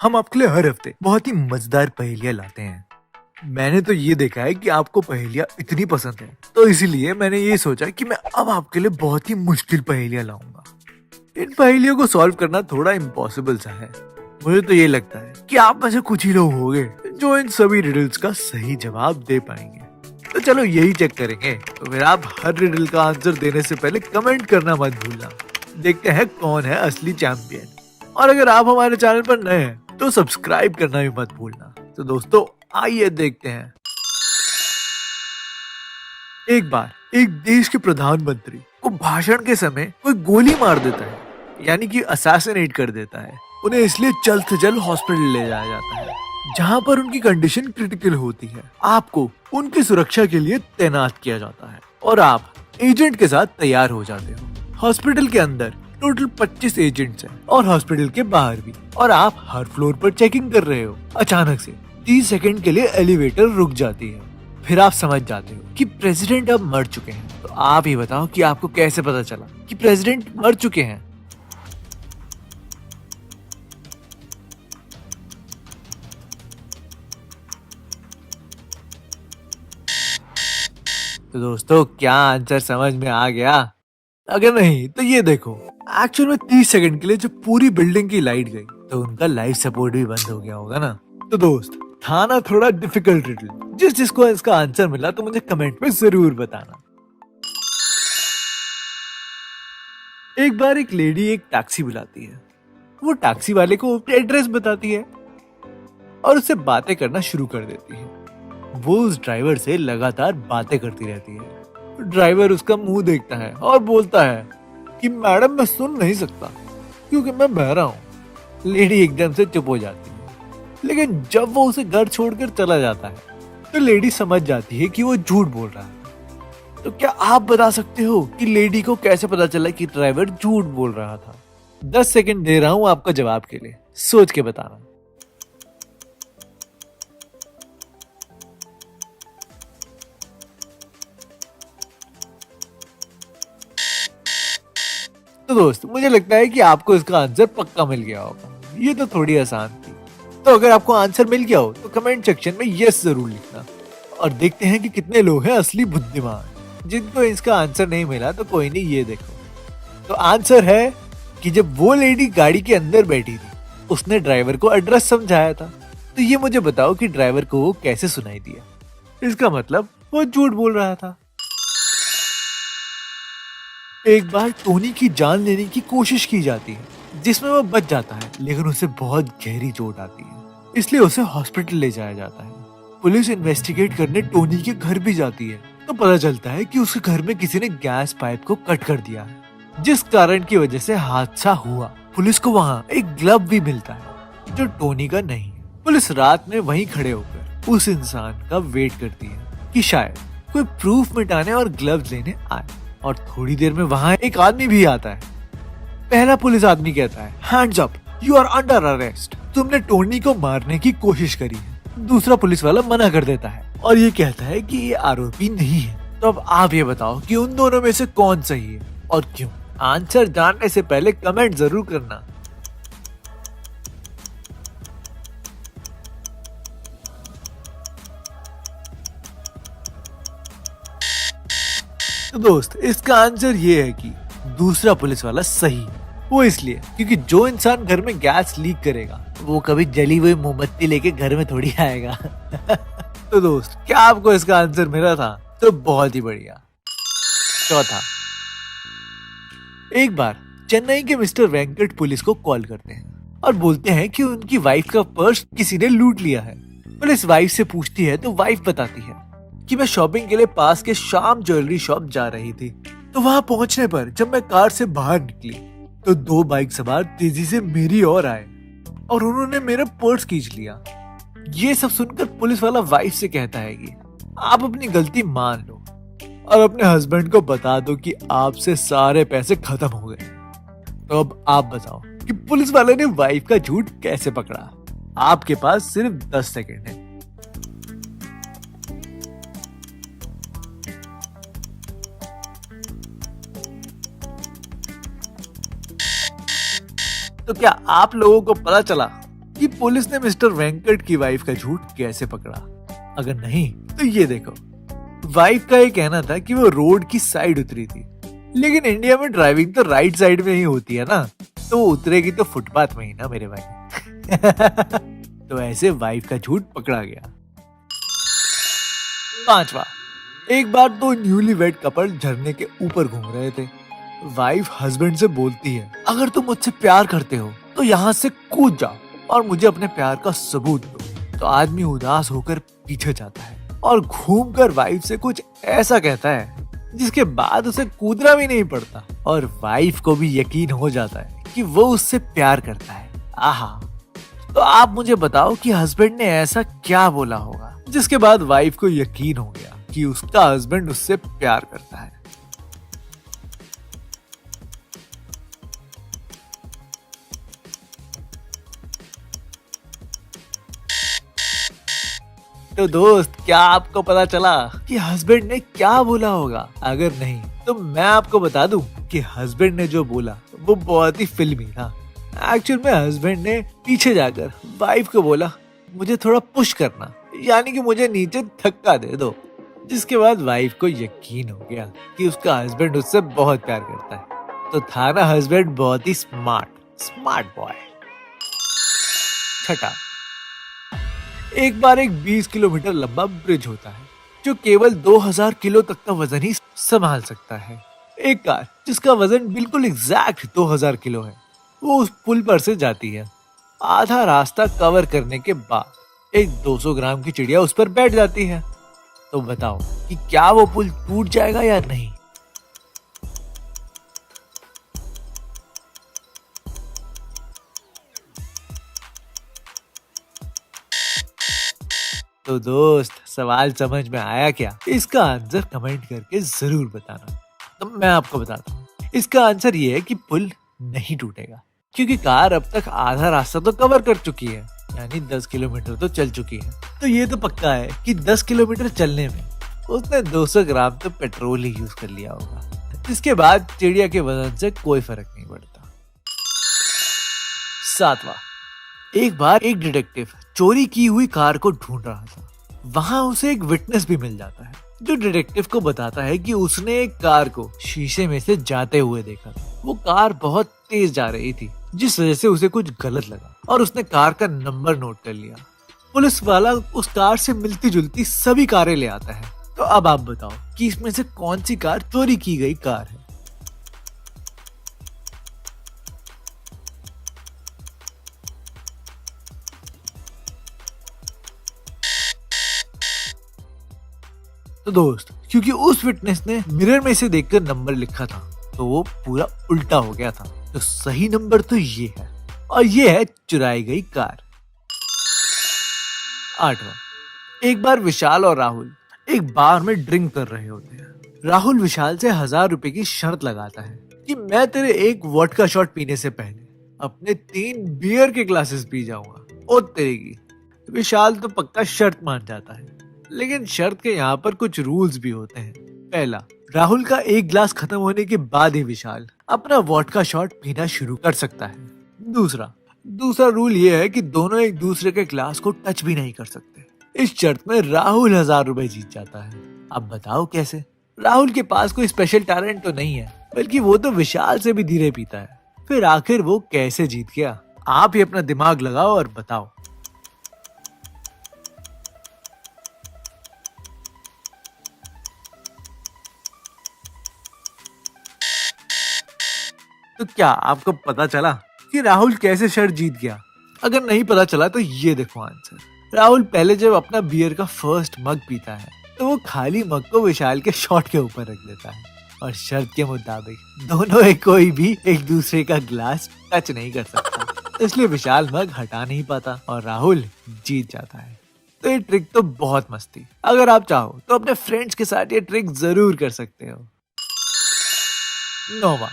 हम आपके लिए हर हफ्ते बहुत ही मजेदार पहेलियां लाते हैं। मैंने तो ये देखा है कि आपको पहेलियां इतनी पसंद है, तो इसीलिए मैंने ये सोचा कि मैं अब आपके लिए बहुत ही मुश्किल पहेलियां लाऊंगा। इन पहेलियों को सॉल्व करना थोड़ा इम्पॉसिबल सा है। मुझे तो ये लगता है कि आप में से कुछ ही लोग होंगे जो इन सभी रिडल्स का सही जवाब दे पाएंगे। तो चलो यही चेक करेंगे। तो फिर आप हर रिडल का आंसर देने से पहले कमेंट करना मत भूलना। देखते हैं कौन है असली चैंपियन। और अगर आप हमारे चैनल पर नए हैं तो सब्सक्राइब करना भी मत भूलना। तो दोस्तों आइए देखते हैं। एक बार एक देश के प्रधानमंत्री को भाषण के समय कोई गोली मार देता है, यानी कि असैसिनेट कर देता है। उन्हें इसलिए जल्द से जल्द हॉस्पिटल ले जाया जाता है, जहां पर उनकी कंडीशन क्रिटिकल होती है। आपको उनकी सुरक्षा के लिए तैनात किया जाता है और आप एजेंट के साथ तैयार हो जाते हो। हॉस्पिटल के अंदर टोटल 25 एजेंट्स हैं और हॉस्पिटल के बाहर भी, और आप हर फ्लोर पर चेकिंग कर रहे हो। अचानक से 30 सेकंड के लिए एलिवेटर रुक जाती है। फिर आप समझ जाते हो कि प्रेसिडेंट अब मर चुके हैं। तो आप ही बताओ कि आपको कैसे पता चला कि प्रेसिडेंट मर चुके हैं। तो दोस्तों क्या आंसर समझ में आ गया? अगर नहीं तो ये देखो, एक्चुअल में 30 सेकंड के लिए जब पूरी बिल्डिंग की लाइट गई तो उनका लाइफ सपोर्ट भी बंद हो गया होगा ना। तो दोस्त था ना थोड़ा डिफिकल्ट रिडल। जिसको इसका आंसर मिला तो मुझे कमेंट में जरूर बताना। एक बार एक लेडी एक टैक्सी बुलाती है। वो टैक्सी वाले को एड्रेस बताती है और उससे बातें करना शुरू कर देती है। वो उस ड्राइवर से लगातार बातें करती रहती है। ड्राइवर उसका मुंह देखता है और बोलता है कि मैडम मैं सुन नहीं सकता क्योंकि मैं बहरा हूँ। लेडी एकदम से चुप हो जाती है, लेकिन जब वो उसे घर छोड़कर चला जाता है तो लेडी समझ जाती है कि वो झूठ बोल रहा है। तो क्या आप बता सकते हो कि लेडी को कैसे पता चला कि ड्राइवर झूठ बोल रहा था? 10 सेकंड दे रहा हूँ आपका जवाब के लिए, सोच के बताना। तो दोस्त मुझे लगता है कि आपको इसका आंसर पक्का मिल गया होगा। ये तो थोड़ी आसान थी। तो अगर आपको आंसर मिल गया हो तो कमेंट सेक्शन में यस जरूर लिखना। और देखते हैं कि कितने लोग हैं असली बुद्धिमान। जिनको इसका आंसर नहीं मिला तो कोई नहीं, ये देखो। तो आंसर है कि जब वो लेडी गाड़ी के अंदर बैठी थी उसने ड्राइवर को एड्रेस समझाया था। तो ये मुझे बताओ कि ड्राइवर को वो कैसे सुनाई दिया? इसका मतलब वो झूठ बोल रहा था। एक बार टोनी की जान लेने की कोशिश की जाती है, जिसमें वो बच जाता है, लेकिन उसे बहुत गहरी चोट आती है, इसलिए उसे हॉस्पिटल ले जाया जाता है। पुलिस इन्वेस्टिगेट करने टोनी के घर भी जाती है तो पता चलता है कि उसके घर में किसी ने गैस पाइप को कट कर दिया है, जिस कारण की वजह से हादसा हुआ। पुलिस को वहाँ एक ग्लव भी मिलता है जो टोनी का नहीं है। पुलिस रात में वहीं खड़े होकर उस इंसान का वेट करती है कि शायद कोई प्रूफ मिटाने और ग्लव्स लेने आए। और थोड़ी देर में वहाँ एक आदमी भी आता है। पहला पुलिस आदमी कहता है, hands up, you are under arrest. तुमने टोनी को मारने की कोशिश करी है। दूसरा पुलिस वाला मना कर देता है और ये कहता है कि ये आरोपी नहीं है। तो अब आप ये बताओ कि उन दोनों में से कौन सही है और क्यों? आंसर जानने से पहले कमेंट जरूर करना। तो दोस्त इसका आंसर ये है कि दूसरा पुलिस वाला सही है। वो इसलिए क्योंकि जो इंसान घर में गैस लीक करेगा वो कभी जली हुई मोमबत्ती लेके घर में थोड़ी आएगा। तो दोस्त क्या आपको इसका आंसर मिला था? तो बहुत ही बढ़िया। चौथा, एक बार चेन्नई के मिस्टर वेंकट पुलिस को कॉल करते हैं और बोलते हैं कि उनकी वाइफ का पर्स किसी ने लूट लिया है। पुलिस वाइफ से पूछती है तो वाइफ बताती है कि मैं शॉपिंग के लिए पास के श्याम ज्वेलरी शॉप जा रही थी। तो वहां पहुंचने पर जब मैं कार से बाहर निकली तो 2 बाइक सवार तेजी से मेरी ओर आए और उन्होंने मेरा पर्स खींच लिया। ये सब सुनकर पुलिस वाला वाइफ से कहता है कि आप अपनी गलती मान लो और अपने हस्बैंड को बता दो कि आपसे सारे पैसे खत्म हो गए। तो अब आप बताओ कि पुलिस वाले ने वाइफ का झूठ कैसे पकड़ा? आपके पास सिर्फ 10 सेकंड है। तो क्या आप लोगों को पता चला कि पुलिस ने मिस्टर वेंकट की वाइफ का झूठ कैसे पकड़ा। अगर नहीं तो ये देखो, वाइफ का ये कहना था कि वो रोड की साइड उतरी थी, लेकिन इंडिया में ड्राइविंग तो राइट साइड में ही होती है ना, तो वो उतरेगी तो फुटपाथ में ही ना मेरे भाई। तो ऐसे वाइफ का झूठ पकड़ा गया। 5वां, एक बार दो न्यूली वेड कपल झरने के ऊपर घूम रहे थे। वाइफ हस्बैंड से बोलती है, अगर तुम मुझसे प्यार करते हो तो यहाँ से कूद जाओ और मुझे अपने प्यार का सबूत दो। तो आदमी उदास होकर पीछे जाता है और घूमकर वाइफ से कुछ ऐसा कहता है जिसके बाद उसे कूदना भी नहीं पड़ता और वाइफ को भी यकीन हो जाता है कि वो उससे प्यार करता है। आहा, तो आप मुझे बताओ कि हस्बैंड ने ऐसा क्या बोला होगा जिसके बाद वाइफ को यकीन हो गया कि उसका हस्बैंड उससे प्यार करता है। तो दोस्त, क्या आपको पता चला कि हस्बैंड ने क्या बोला होगा? अगर नहीं तो मैं आपको बता दूं कि हस्बैंड ने जो बोला वो बहुत ही फिल्मी था। एक्चुअल में हस्बैंड ने पीछे जाकर वाइफ को बोला, मुझे थोड़ा पुश करना, यानी कि मुझे नीचे धक्का दे दो। जिसके बाद वाइफ को यकीन हो गया कि उसका हस्बैंड उससे बहुत प्यार करता है। तो था ना हस्बैंड बहुत ही स्मार्ट बॉय। 6, एक बार एक 20 किलोमीटर लंबा ब्रिज होता है जो केवल 2000 किलो तक का वजन ही संभाल सकता है। एक कार जिसका वजन बिल्कुल एग्जैक्ट 2000 किलो है, वो उस पुल पर से जाती है। आधा रास्ता कवर करने के बाद एक 200 ग्राम की चिड़िया उस पर बैठ जाती है। तो बताओ कि क्या वो पुल टूट जाएगा या नहीं? तो दोस्त, सवाल समझ में आया क्या? इसका आंसर कमेंट करके जरूर बताना। तो मैं आपको बताता हूँ, इसका आंसर ये है कि पुल नहीं टूटेगा, क्योंकि कार अब तक आधा रास्ता तो कवर कर चुकी है, यानी 10 किलोमीटर तो चल चुकी है। तो ये तो पक्का है कि 10 किलोमीटर चलने में उसने 200 ग्राम तो पेट्रोल ही यूज कर लिया होगा, जिसके बाद चिड़िया के वजन से कोई फर्क नहीं पड़ता। 7वां, एक बार एक डिटेक्टिव चोरी की हुई कार को ढूंढ रहा था। वहां उसे एक विटनेस भी मिल जाता है जो डिटेक्टिव को बताता है कि उसने एक कार को शीशे में से जाते हुए देखा था। वो कार बहुत तेज जा रही थी, जिस वजह से उसे कुछ गलत लगा और उसने कार का नंबर नोट कर लिया। पुलिस वाला उस कार से मिलती जुलती सभी कारें ले आता है। तो अब आप बताओ कि इसमें से कौन सी कार चोरी की गई कार है? तो दोस्त, क्योंकि उस विटनेस ने मिरर में से देखकर नंबर लिखा था, तो वो पूरा उल्टा हो गया था। तो सही नंबर तो ये है, और ये है चुराई गई कार। 8वां, एक बार विशाल और राहुल एक बार में ड्रिंक कर रहे होते हैं। राहुल विशाल से 1000 रुपए की शर्त लगाता है कि मैं तेरे एक वोडका शॉट पीने से पहले अपने 3 बियर के ग्लासेस पी जाऊंगा। ओ तेरी की। विशाल तो पक्का शर्त मान जाता है, लेकिन शर्त के यहाँ पर कुछ रूल्स भी होते हैं। पहला, राहुल का एक ग्लास खत्म होने के बाद ही विशाल अपना वोडका शॉट पीना शुरू कर सकता है। दूसरा रूल ये है कि दोनों एक दूसरे के ग्लास को टच भी नहीं कर सकते। इस शर्त में राहुल 1000 रुपए जीत जाता है। अब बताओ कैसे? राहुल के पास कोई स्पेशल टैलेंट तो नहीं है, बल्कि वो तो विशाल से भी धीरे पीता है। फिर आखिर वो कैसे जीत गया? आप ही अपना दिमाग लगाओ और बताओ। तो क्या आपको पता चला कि राहुल कैसे शर्त जीत गया? अगर नहीं पता चला तो ये देखो आंसर। राहुल पहले जब अपना बियर का फर्स्ट मग पीता है तो वो खाली मग को विशाल के शॉट के ऊपर रख देता है और शर्त के मुताबिक दोनों एक कोई भी एक दूसरे का ग्लास टच नहीं कर सकता। इसलिए विशाल मग हटा नहीं पाता और राहुल जीत जाता है। तो ये ट्रिक तो बहुत मस्त थी। अगर आप चाहो तो अपने फ्रेंड्स के साथ ये ट्रिक जरूर कर सकते हो। 9वां,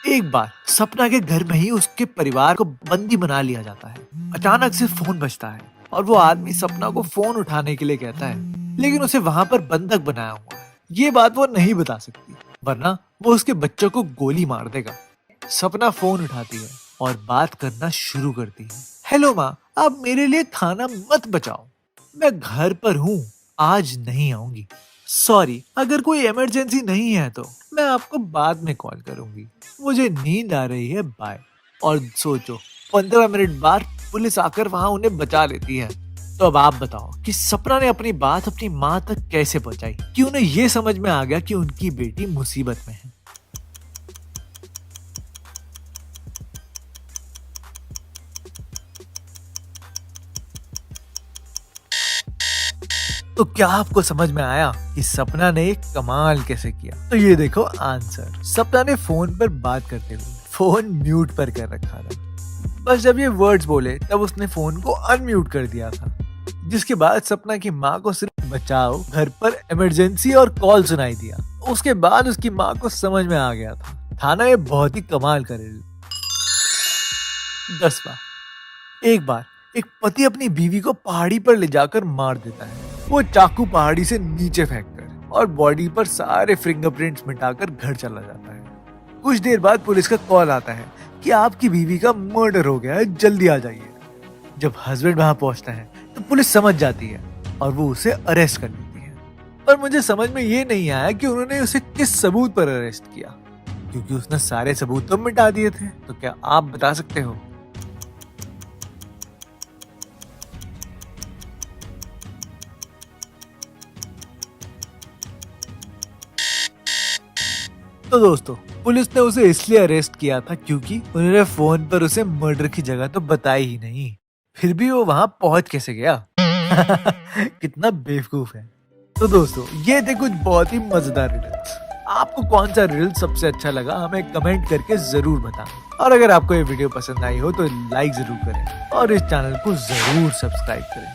एक बार सपना के घर में ही उसके परिवार को बंदी बना लिया जाता है। अचानक से फोन बजता है और वो आदमी सपना को फोन उठाने के लिए कहता है, लेकिन उसे वहां पर बंधक बनाया हुआ है। ये बात वो नहीं बता सकती, वरना वो उसके बच्चों को गोली मार देगा। सपना फोन उठाती है और बात करना शुरू करती है। हेलो माँ, आप मेरे लिए खाना मत बचाओ, मैं घर पर हूँ, आज नहीं आऊंगी। सॉरी, अगर कोई इमरजेंसी नहीं है तो मैं आपको बाद में कॉल करूंगी, मुझे नींद आ रही है, बाय। और सोचो, 15 मिनट बाद पुलिस आकर वहां उन्हें बचा लेती है। तो अब आप बताओ कि सपना ने अपनी बात अपनी माँ तक कैसे पहुंचाई कि उन्हें ये समझ में आ गया कि उनकी बेटी मुसीबत में है। तो क्या आपको समझ में आया कि सपना ने एक कमाल कैसे किया? तो ये देखो आंसर। सपना ने फोन पर बात करते हुए फोन म्यूट पर कर रखा था। बस जब ये वर्ड्स बोले तब उसने फोन को अनम्यूट कर दिया था, जिसके बाद सपना की माँ को सिर्फ बचाओ, घर पर इमरजेंसी और कॉल सुनाई दिया। उसके बाद उसकी माँ को समझ में आ गया था ना, ये बहुत ही कमाल करे। 10वां, एक बार एक पति अपनी बीवी को पहाड़ी पर ले जाकर मार देता है। वो चाकू पहाड़ी से नीचे फेंककर और बॉडी पर सारे फिंगरप्रिंट्स मिटाकर घर चला जाता है। कुछ देर बाद पुलिस का कॉल आता है कि आपकी बीवी का मर्डर हो गया है, जल्दी आ जाइए। जब हस्बैंड वहां पहुंचता है तो पुलिस समझ जाती है और वो उसे अरेस्ट कर लेती है। पर मुझे समझ में ये नहीं आया कि उन्होंने उसे किस सबूत पर अरेस्ट किया, क्योंकि उसने सारे सबूत तो मिटा दिए थे। तो क्या आप बता सकते हो? तो दोस्तों, पुलिस ने उसे इसलिए अरेस्ट किया था क्योंकि उन्होंने फोन पर उसे मर्डर की जगह तो बताई ही नहीं। फिर भी वो वहां पहुंच कैसे गया? कितना बेवकूफ है। तो दोस्तों, ये थे कुछ बहुत ही मजेदार रिडल्स। आपको कौन सा रिडल सबसे अच्छा लगा हमें कमेंट करके जरूर बताएं। और अगर आपको ये वीडियो पसंद आई हो तो लाइक जरूर करें और इस चैनल को जरूर सब्सक्राइब करें।